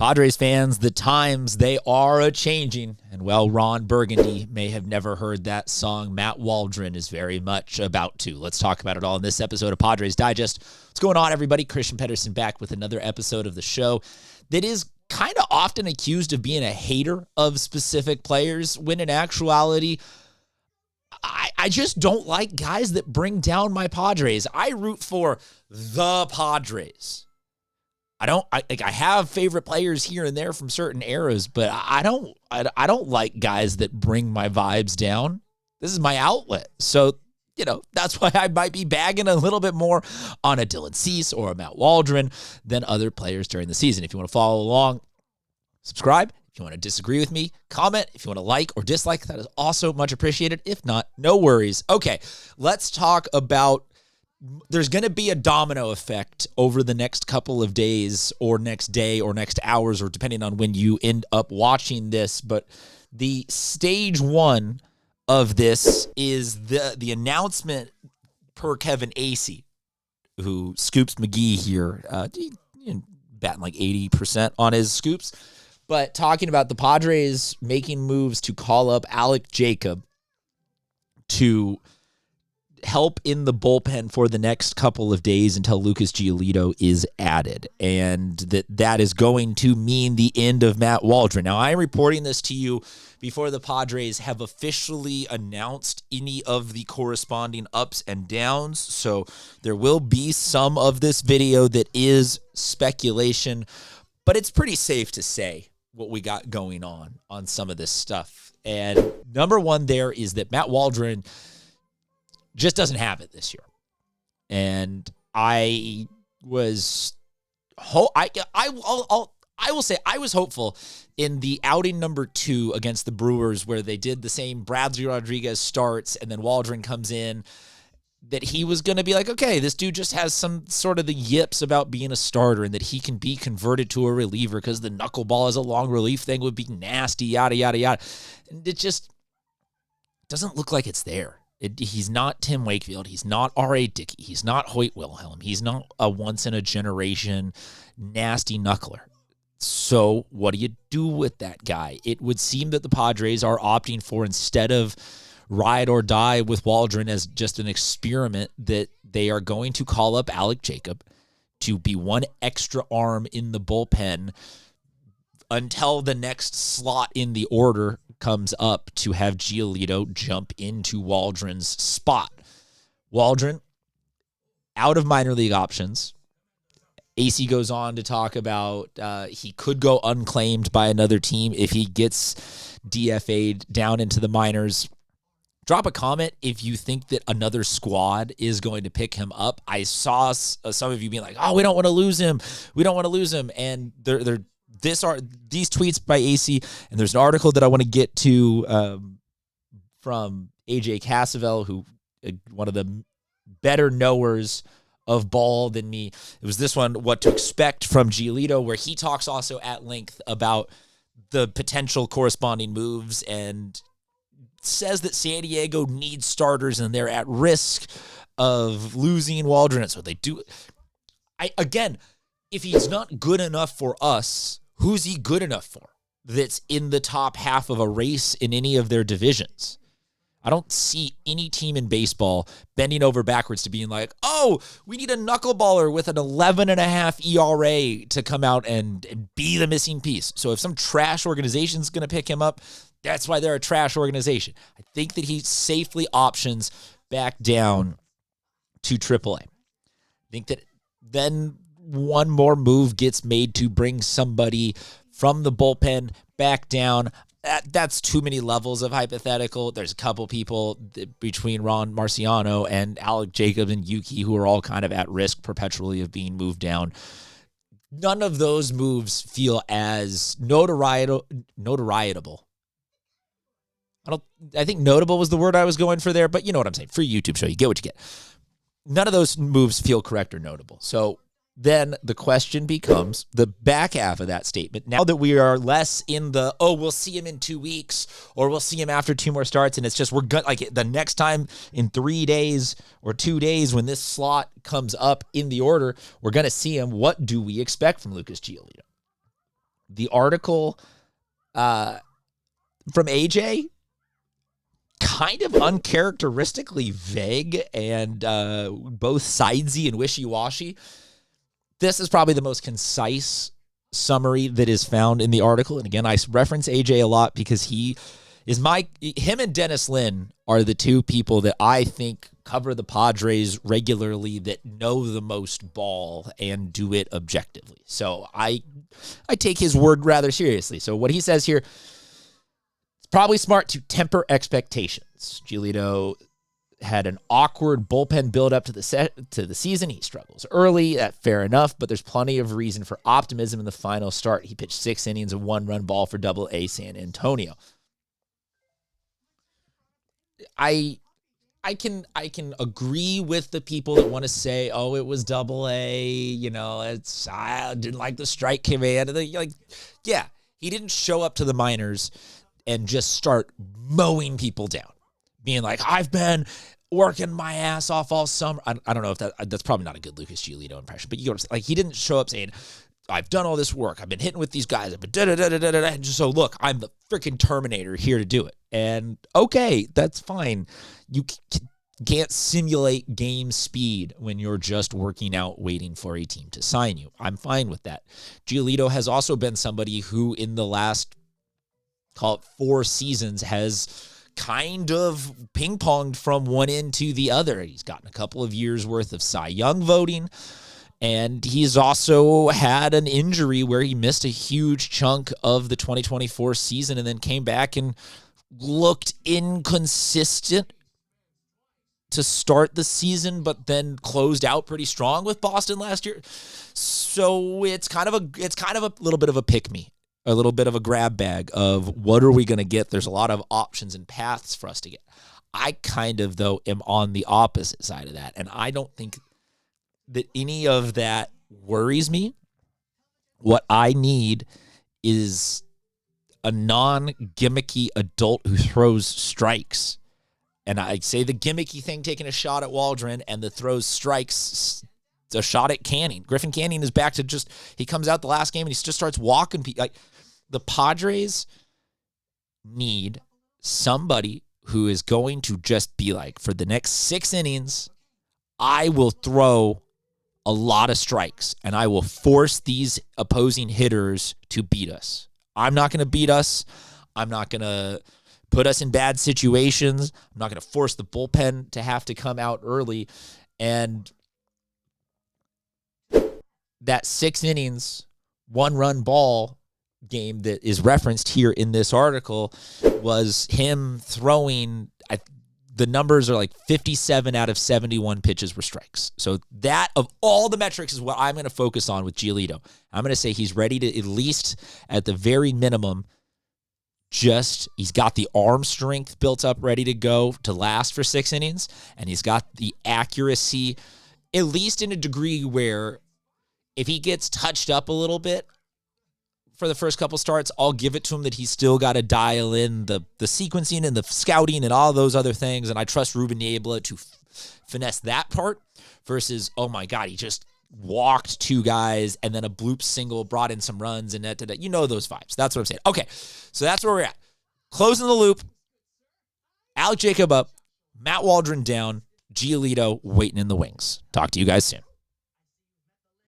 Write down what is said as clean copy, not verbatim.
Padres fans, the times, they are a-changing. And while Ron Burgundy may have never heard that song, Matt Waldron is very much about to. Let's talk about it all in this episode of Padres Digest. What's going on, everybody? Christian Pedersen back with another episode of the show that is kind of often accused of being a hater of specific players, when in actuality, I just don't like guys that bring down my Padres. I root for the Padres. I have favorite players here and there from certain eras, but I don't like guys that bring my vibes down. This is my outlet. So, that's why I might be bagging a little bit more on a Dylan Cease or a Matt Waldron than other players during the season. If you want to follow along, subscribe. If you want to disagree with me, comment. If you want to like or dislike, that is also much appreciated. If not, no worries. Okay, let's talk about. There's going to be a domino effect over the next couple of days or next day or next hours, or depending on when you end up watching this. But the stage one of this is the announcement per Kevin Acee, who scoops McGee here, batting like 80% on his scoops. But talking about the Padres making moves to call up Alec Jacob to help in the bullpen for the next couple of days until Lucas Giolito is added, and that is going to mean the end of Matt Waldron. Now, I'm reporting this to you before the Padres have officially announced any of the corresponding ups and downs, so there will be some of this video that is speculation, but it's pretty safe to say what we got going on some of this stuff. And number one there is that Matt Waldron just doesn't have it this year. And I was I will say I was hopeful in the outing number 2 against the Brewers, where they did the same Bradley Rodriguez starts and then Waldron comes in, that he was going to be like, okay, this dude just has some sort of the yips about being a starter and that he can be converted to a reliever because the knuckleball as a long relief thing would be nasty, yada, yada, yada. And it just doesn't look like it's there. He's not Tim Wakefield. He's not R.A. Dickey. He's not Hoyt Wilhelm. He's not a once-in-a-generation nasty knuckler. So what do you do with that guy? It would seem that the Padres are opting for, instead of ride or die with Waldron as just an experiment, that they are going to call up Alec Jacob to be one extra arm in the bullpen until the next slot in the order comes up to have Giolito jump into Waldron's spot. Waldron, out of minor league options. Acee goes on to talk about he could go unclaimed by another team if he gets DFA'd down into the minors. Drop a comment if you think that another squad is going to pick him up. I saw some of you being like, oh, we don't want to lose him. We don't want to lose him. And these tweets by Acee, and there's an article that I want to get to from AJ Cassavell, who one of the better knowers of ball than me. It was this one, What to Expect from Giolito, where he talks also at length about the potential corresponding moves and says that San Diego needs starters and they're at risk of losing Waldron. So they do. Again, if he's not good enough for us, who's he good enough for that's in the top half of a race in any of their divisions? I don't see any team in baseball bending over backwards to being like, oh, we need a knuckleballer with an 11.5 ERA to come out and be the missing piece. So if some trash organization is going to pick him up, that's why they're a trash organization. I think that he safely options back down to AAA. I think that then one more move gets made to bring somebody from the bullpen back down. That's too many levels of hypothetical. There's a couple people between Ron Marciano and Alec Jacobs and Yuki who are all kind of at risk perpetually of being moved down. None of those moves feel as notorietable. I think notable was the word I was going for there, but you know what I'm saying. For a YouTube show, you get what you get. None of those moves feel correct or notable. So then the question becomes the back half of that statement. Now that we are less in the, oh, we'll see him in 2 weeks or we'll see him after 2 more starts, and it's just we're good, like the next time in 3 days or 2 days when this slot comes up in the order, we're going to see him. What do we expect from Lucas Giolito? The article from AJ, kind of uncharacteristically vague and both sidesy and wishy-washy. This is probably the most concise summary that is found in the article. And again, I reference AJ a lot because him and Dennis Lin are the two people that I think cover the Padres regularly that know the most ball and do it objectively. So I take his word rather seriously. So what he says here, it's probably smart to temper expectations. Giolito had an awkward bullpen build-up to the season. He struggles early. That's fair enough, but there's plenty of reason for optimism in the final start. He pitched 6 innings of 1-run ball for Double-A San Antonio. I can agree with the people that want to say, oh, it was Double-A, I didn't like the strike command. Yeah, he didn't show up to the minors and just start mowing people down, being like, I've been working my ass off all summer. I don't know if that's probably not a good Lucas Giolito impression, but he didn't show up saying, I've done all this work. I've been hitting with these guys. I've been da-da-da-da-da-da. Just so, look, I'm the freaking Terminator here to do it. And, okay, that's fine. You can't simulate game speed when you're just working out waiting for a team to sign you. I'm fine with that. Giolito has also been somebody who in the last, call it 4 seasons, has kind of ping-ponged from one end to the other. He's gotten a couple of years worth of Cy Young voting, and he's also had an injury where he missed a huge chunk of the 2024 season and then came back and looked inconsistent to start the season, but then closed out pretty strong with Boston last year. So it's kind of a little bit of a pick-me, a little bit of a grab bag of what are we going to get? There's a lot of options and paths for us to get. I kind of, though, am on the opposite side of that, and I don't think that any of that worries me. What I need is a non-gimmicky adult who throws strikes. And I say the gimmicky thing, taking a shot at Waldron, and the throws strikes, a shot at Canning. Griffin Canning is back to he comes out the last game and he just starts walking. Like, the Padres need somebody who is going to just be like, for the next 6 innings, I will throw a lot of strikes, and I will force these opposing hitters to beat us. I'm not going to beat us. I'm not going to put us in bad situations. I'm not going to force the bullpen to have to come out early. And that 6 innings, 1-run ball game that is referenced here in this article was him throwing, the numbers are like 57 out of 71 pitches were strikes. So that, of all the metrics, is what I'm going to focus on with Giolito. I'm going to say he's ready to, at least at the very minimum, he's got the arm strength built up, ready to go to last for 6 innings, and he's got the accuracy, at least in a degree where if he gets touched up a little bit for the first couple starts, I'll give it to him that he's still got to dial in the sequencing and the scouting and all those other things, and I trust Ruben Niebla to finesse that part versus, oh my God, he just walked 2 guys and then a bloop single brought in some runs and that. You know those vibes. That's what I'm saying. Okay, so that's where we're at. Closing the loop. Alec Jacob up, Matt Waldron down, Giolito waiting in the wings. Talk to you guys soon.